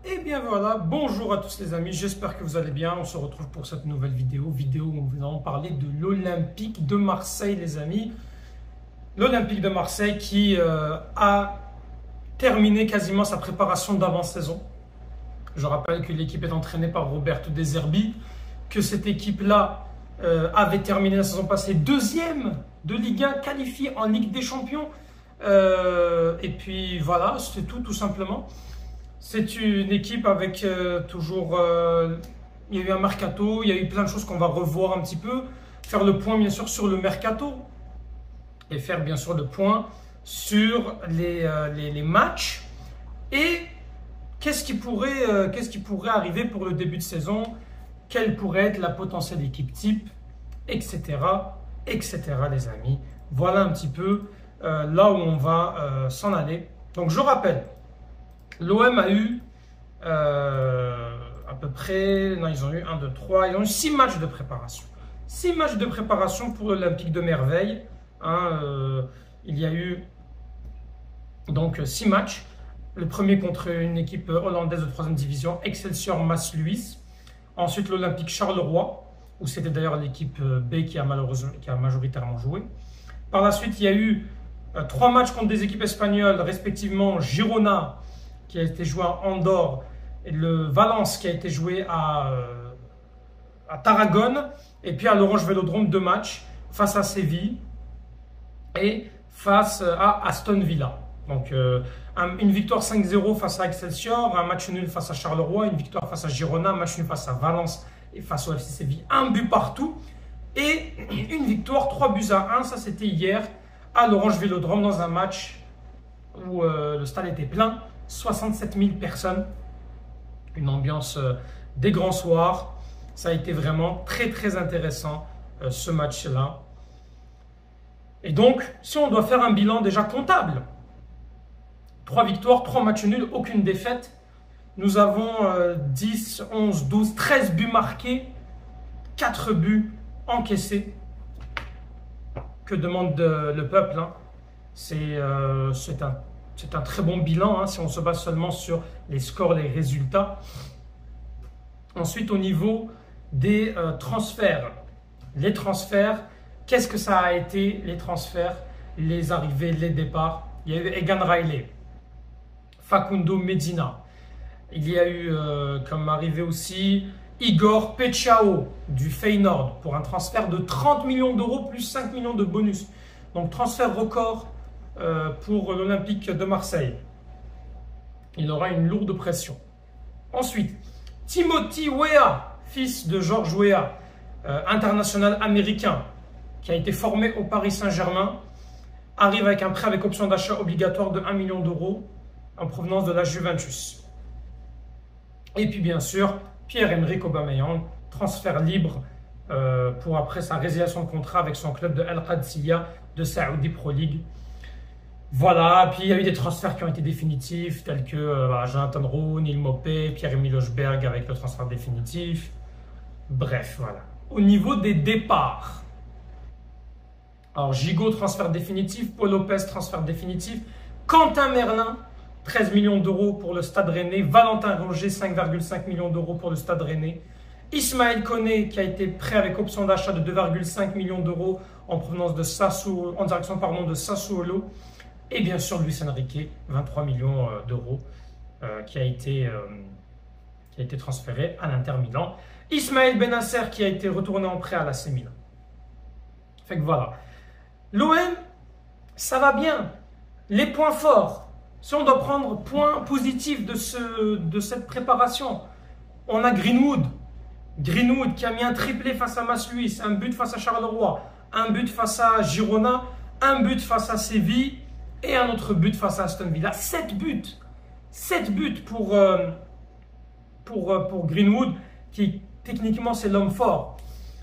Et bien voilà, bonjour à tous les amis, j'espère que vous allez bien. On se retrouve pour cette nouvelle vidéo où nous allons parler de l'Olympique de Marseille les amis. L'Olympique de Marseille qui a terminé quasiment sa préparation d'avant-saison. Je rappelle que l'équipe est entraînée par Roberto De Zerbi, que cette équipe-là avait terminé la saison passée deuxième de Ligue 1, qualifiée en Ligue des Champions. Et puis voilà, c'est tout simplement. C'est une équipe avec toujours... il y a eu un mercato, il y a eu plein de choses qu'on va revoir un petit peu. Faire le point bien sûr sur le mercato. Et faire bien sûr le point sur les matchs. Et qu'est-ce qui pourrait arriver pour le début de saison? Quelle pourrait être la potentielle équipe type? Etc. etc. les amis. Voilà un petit peu là où on va s'en aller. Donc je rappelle. L'OM a eu à peu près, non ils ont eu 1, 2, 3, ils ont eu 6 matchs de préparation. 6 matchs de préparation pour l'Olympique de Merveille. Il y a eu donc 6 matchs. Le premier contre une équipe hollandaise de 3e division, Excelsior Maasluis. Ensuite l'Olympique Charleroi, où c'était d'ailleurs l'équipe B qui a majoritairement joué. Par la suite, il y a eu 3 matchs contre des équipes espagnoles, respectivement Girona, qui a été joué à Andorre, et le Valence qui a été joué à Tarragone, et puis à l'Orange Vélodrome 2 matchs face à Séville et face à Aston Villa. Donc une victoire 5-0 face à Excelsior, un match nul face à Charleroi, une victoire face à Girona, un match nul face à Valence et face au FC Séville, un but partout et une victoire 3-1, ça c'était hier à l'Orange Vélodrome dans un match où le stade était plein. 67 000 personnes, une ambiance des grands soirs. Ça a été vraiment très intéressant ce match-là. Et donc, si on doit faire un bilan déjà comptable, 3 victoires, 3 matchs nuls, aucune défaite. Nous avons 10, 11, 12, 13 buts marqués, 4 buts encaissés. Que demande le peuple, hein? C'est un très bon bilan si on se base seulement sur les scores, les résultats. Ensuite, au niveau des transferts. Les transferts, qu'est-ce que ça a été les transferts, les arrivées, les départs? Il y a eu Egan Riley, Facundo Medina. Il y a eu comme arrivée aussi Igor Pechao du Feyenoord pour un transfert de 30 millions d'euros plus 5 millions de bonus. Donc transfert record pour l'Olympique de Marseille. Il aura une lourde pression. Ensuite, Timothy Weah, fils de Georges Weah, international américain, qui a été formé au Paris Saint-Germain, arrive avec un prêt avec option d'achat obligatoire de 1 million d'euros en provenance de la Juventus. Et puis bien sûr, Pierre-Emerick Aubameyang, transfert libre pour après sa résiliation de contrat avec son club de Al Qadsiya de Saudi Pro League. Voilà, puis il y a eu des transferts qui ont été définitifs, tels que Jonathan Roux, Neil Maupay, Pierre-Emile Hochberg avec le transfert définitif. Bref, voilà. Au niveau des départs, alors Gigot, transfert définitif, Paul Lopez, transfert définitif, Quentin Merlin, 13 millions d'euros pour le Stade Rennais, Valentin Roger, 5,5 millions d'euros pour le Stade Rennais, Ismaël Koné, qui a été prêt avec option d'achat de 2,5 millions d'euros en provenance de en direction de Sassuolo. Et bien sûr, Luis Enrique, 23 millions d'euros qui a été transféré à l'Inter Milan. Ismaël Benasser qui a été retourné en prêt à l'AC Milan. Fait que voilà. L'OM, ça va bien. Les points forts. Si on doit prendre point positif de cette préparation, on a Greenwood. Greenwood qui a mis un triplé face à Maasluis, un but face à Charleroi, un but face à Girona, un but face à Séville. Et un autre but face à Aston Villa. 7 buts. 7 buts pour Greenwood, qui techniquement c'est l'homme fort.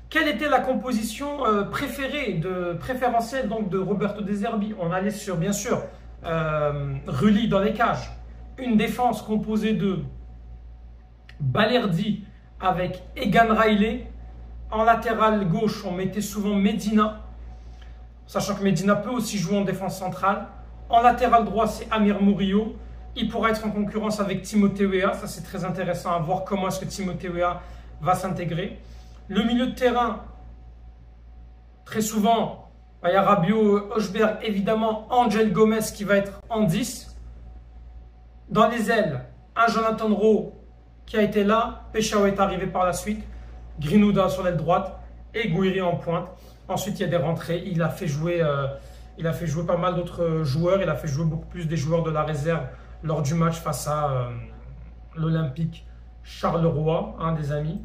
Quelle était la composition préférentielle donc, de Roberto De Zerbi? On allait sur, bien sûr, Rulli dans les cages. Une défense composée de Balerdi avec Egan Riley. En latéral gauche, on mettait souvent Medina, sachant que Medina peut aussi jouer en défense centrale. En latéral droit, c'est Amir Murillo. Il pourra être en concurrence avec Timothée Weah. Ça, c'est très intéressant à voir comment est-ce que Timothée Weah va s'intégrer. Le milieu de terrain, très souvent, il y a Rabiot, Hochberg, évidemment, Angel Gomez qui va être en 10. Dans les ailes, un Jonathan Rowe qui a été là. Peshao est arrivé par la suite. Greenwood sur l'aile droite et Gouiri en pointe. Ensuite, il y a des rentrées. Il a fait jouer pas mal d'autres joueurs. Il a fait jouer beaucoup plus des joueurs de la réserve lors du match face à l'Olympique Charleroi, un des amis.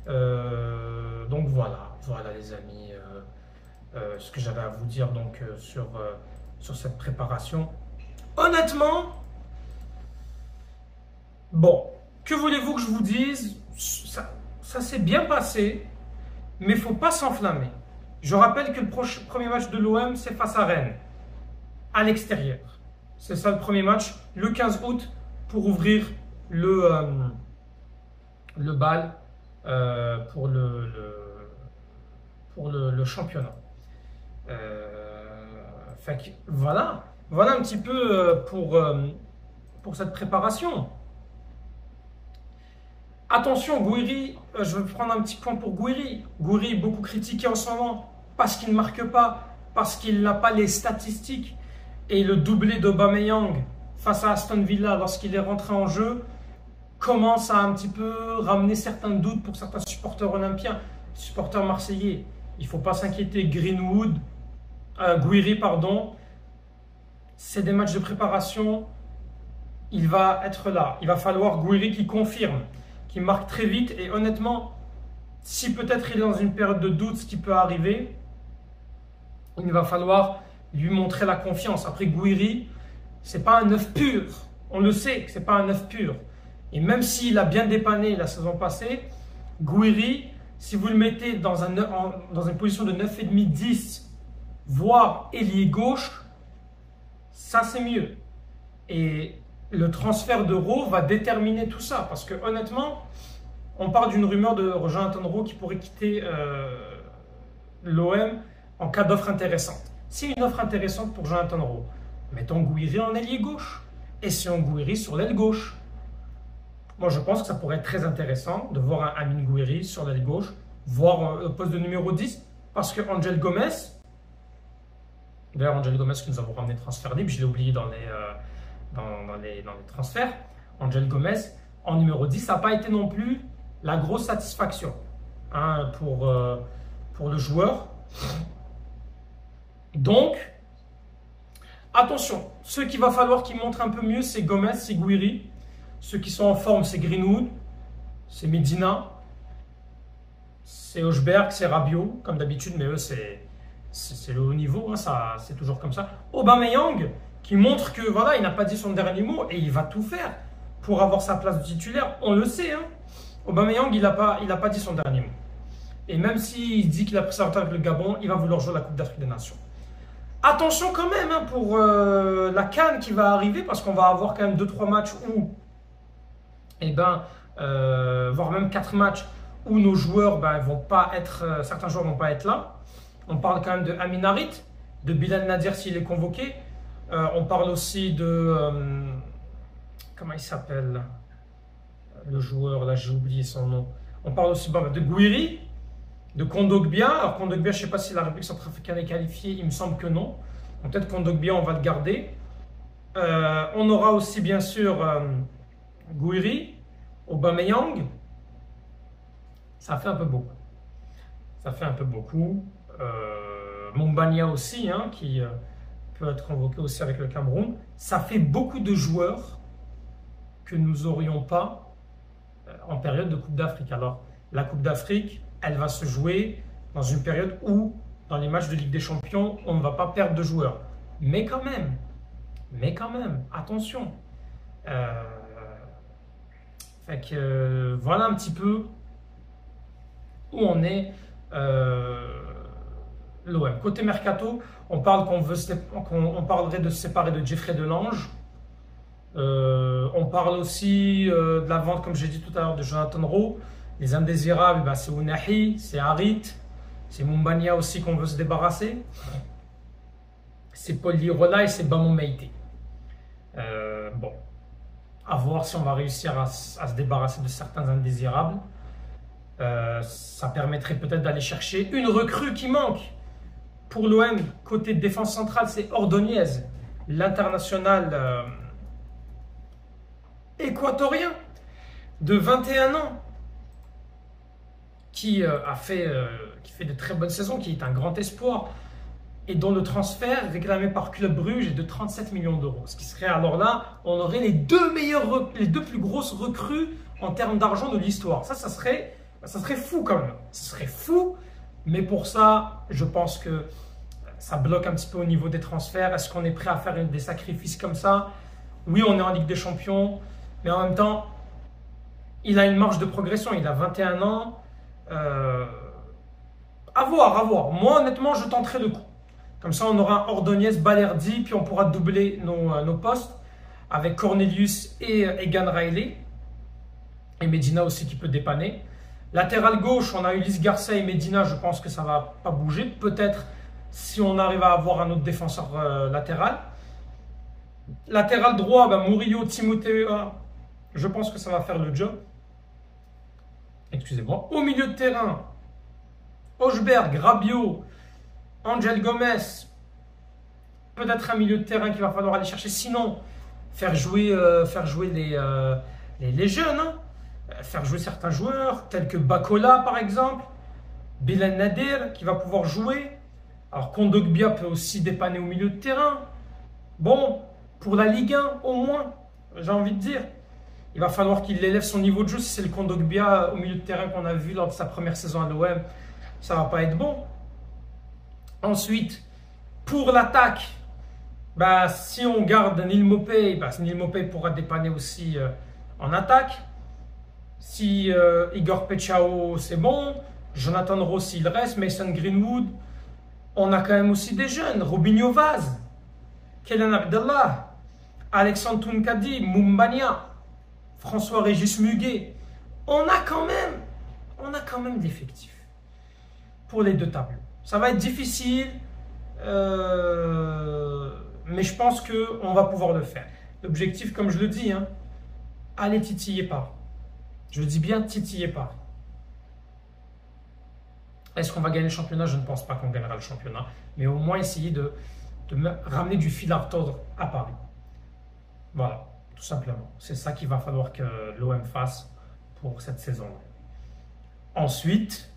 Donc voilà les amis, ce que j'avais à vous dire donc, sur cette préparation. Honnêtement, bon, que voulez-vous que je vous dise? Ça s'est bien passé, mais il ne faut pas s'enflammer. Je rappelle que le premier match de l'OM, c'est face à Rennes, à l'extérieur. C'est ça le premier match, le 15 août, pour ouvrir le bal pour le championnat. Fait que voilà un petit peu pour cette préparation. Attention, Gouiri, je vais prendre un petit point pour Gouiri. Gouiri est beaucoup critiqué en ce moment parce qu'il ne marque pas, parce qu'il n'a pas les statistiques. Et le doublé d'Aubameyang face à Aston Villa lorsqu'il est rentré en jeu commence à un petit peu ramener certains doutes pour certains supporters olympiens, supporters marseillais. Il ne faut pas s'inquiéter. Gouiri, c'est des matchs de préparation. Il va être là. Il va falloir Gouiri qui confirme, qui marque très vite. Et honnêtement, si peut-être il est dans une période de doute, ce qui peut arriver, il va falloir lui montrer la confiance. Après, Gouiri, ce n'est pas un neuf pur. On le sait que ce n'est pas un neuf pur. Et même s'il a bien dépanné la saison passée, Gouiri, si vous le mettez dans une position de 9,5-10, voire ailier gauche, ça c'est mieux. Et le transfert de Rowe va déterminer tout ça. Parce que honnêtement, on parle d'une rumeur de Jonathan Rowe qui pourrait quitter l'OM en cas d'offre intéressante. C'est une offre intéressante pour Jonathan Rowe. Mettons Gouiri en ailier gauche. Et si on Gouiri sur l'aile gauche. Moi, je pense que ça pourrait être très intéressant de voir un Amine Gouiri sur l'aile gauche, voire le poste de numéro 10, parce que Angel Gomez, d'ailleurs Angel Gomez que nous avons ramené transfert libre, je l'ai oublié dans les transferts, Angel Gomez en numéro 10, ça n'a pas été non plus la grosse satisfaction pour le joueur. Donc, attention, ceux qu'il va falloir qu'ils montrent un peu mieux, c'est Gomez, c'est Gouiri. Ceux qui sont en forme, c'est Greenwood, c'est Medina, c'est Hochberg, c'est Rabiot, comme d'habitude, mais eux, c'est le haut niveau, c'est toujours comme ça. Aubameyang, qui montre que voilà, il n'a pas dit son dernier mot et il va tout faire pour avoir sa place de titulaire. On le sait, Aubameyang, il n'a pas dit son dernier mot. Et même s'il dit qu'il a pris sa retraite avec le Gabon, il va vouloir jouer la Coupe d'Afrique des Nations. Attention quand même pour la CAN qui va arriver, parce qu'on va avoir quand même 2-3 matchs où, voire même 4 matchs où nos joueurs vont pas être, certains joueurs vont pas être là. On parle quand même de Amin Harit, de Bilal Nadir s'il est convoqué. On parle aussi de comment il s'appelle le joueur, là j'ai oublié son nom. On parle aussi de Gouiri, de Kondogbia. Alors Kondogbia, je ne sais pas si la République centrafricaine est qualifiée, il me semble que non. Donc peut-être Kondogbia, on va le garder. On aura aussi bien sûr Gouiri, Aubameyang. Ça fait un peu beaucoup. Ça fait un peu beaucoup. Mumbania aussi, qui peut être convoqué aussi avec le Cameroun. Ça fait beaucoup de joueurs que nous n'aurions pas en période de Coupe d'Afrique. Alors, la Coupe d'Afrique, elle va se jouer dans une période où, dans les matchs de Ligue des Champions, on ne va pas perdre de joueurs. Mais quand même, attention. Fait que voilà un petit peu où on est l'OM. Côté Mercato, on parle qu'on parlerait de se séparer de Jeffrey Delange. On parle aussi de la vente, comme j'ai dit tout à l'heure, de Jonathan Rowe. Les indésirables, c'est Ounahi, c'est Harit, c'est Mumbania aussi qu'on veut se débarrasser. C'est Paul Lirola et c'est Bamou Meïté. Bon, À voir si on va réussir à se débarrasser de certains indésirables. Ça permettrait peut-être d'aller chercher une recrue qui manque. Pour l'OM, côté défense centrale, c'est Ordóñez, l'international équatorien de 21 ans qui fait de très bonnes saisons, qui est un grand espoir et dont le transfert réclamé par Club Brugge est de 37 millions d'euros. Ce qui serait alors là, on aurait les deux plus grosses recrues en termes d'argent de l'histoire. Ça serait fou quand même. Ça serait fou, mais pour ça, je pense que ça bloque un petit peu au niveau des transferts. Est-ce qu'on est prêt à faire des sacrifices comme ça? Oui, on est en Ligue des Champions, mais en même temps, il a une marge de progression. Il a 21 ans. À voir. Moi, honnêtement, je tenterai le coup. Comme ça, on aura Ordóñez, Balerdi, puis on pourra doubler nos postes avec Cornelius et Egan Riley. Et Medina aussi qui peut dépanner. Latéral gauche, on a Ulysse Garcia et Medina. Je pense que ça ne va pas bouger. Peut-être si on arrive à avoir un autre défenseur latéral. Latéral droit, Murillo, Timothée. Je pense que ça va faire le job. Excusez-moi. Au milieu de terrain, Hochberg, Rabiot, Angel Gomez. Peut-être un milieu de terrain qu'il va falloir aller chercher. Sinon, faire jouer les jeunes. Hein. Faire jouer certains joueurs, tels que Bakola par exemple. Bilal Nadir qui va pouvoir jouer. Alors Kondogbia peut aussi dépanner au milieu de terrain. Bon, pour la Ligue 1 au moins, j'ai envie de dire. Il va falloir qu'il élève son niveau de jeu. Si c'est le Kondogbia au milieu de terrain qu'on a vu lors de sa première saison à l'OM, ça ne va pas être bon. Ensuite, pour l'attaque, si on garde Neal Maupay, Neal Maupay pourra dépanner aussi en attaque. Si Igor Pechao, c'est bon. Jonathan Rossi, il reste. Mason Greenwood. On a quand même aussi des jeunes. Robinho Vaz, Kélian Abdallah, Alexandre Tounkadi, Mumbania, François-Régis Muguet. On a quand même d'effectifs pour les deux tableaux. Ça va être difficile, mais je pense qu'on va pouvoir le faire. L'objectif, comme je le dis, allez titiller Paris. Je le dis bien, titiller Paris. Est-ce qu'on va gagner le championnat? Je ne pense pas qu'on gagnera le championnat, mais au moins essayer de ramener du fil à retordre à Paris. Voilà, tout simplement. C'est ça qu'il va falloir que l'OM fasse pour cette saison. Ensuite,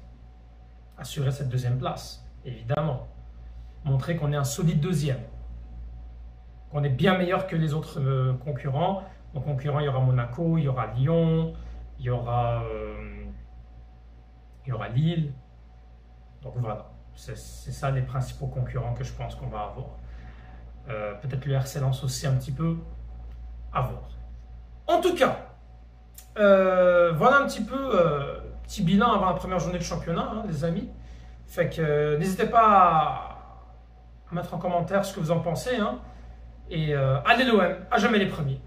assurer cette deuxième place, évidemment. Montrer qu'on est un solide deuxième. Qu'on est bien meilleur que les autres concurrents. Donc concurrents, il y aura Monaco, il y aura Lyon, il y aura Lille. Donc voilà, c'est ça les principaux concurrents que je pense qu'on va avoir. Peut-être le RC Lens aussi un petit peu, à voir. En tout cas, voilà un petit peu petit bilan avant la première journée de championnat, les amis. Fait que n'hésitez pas à mettre en commentaire ce que vous en pensez. Et allez l'OM, à jamais les premiers.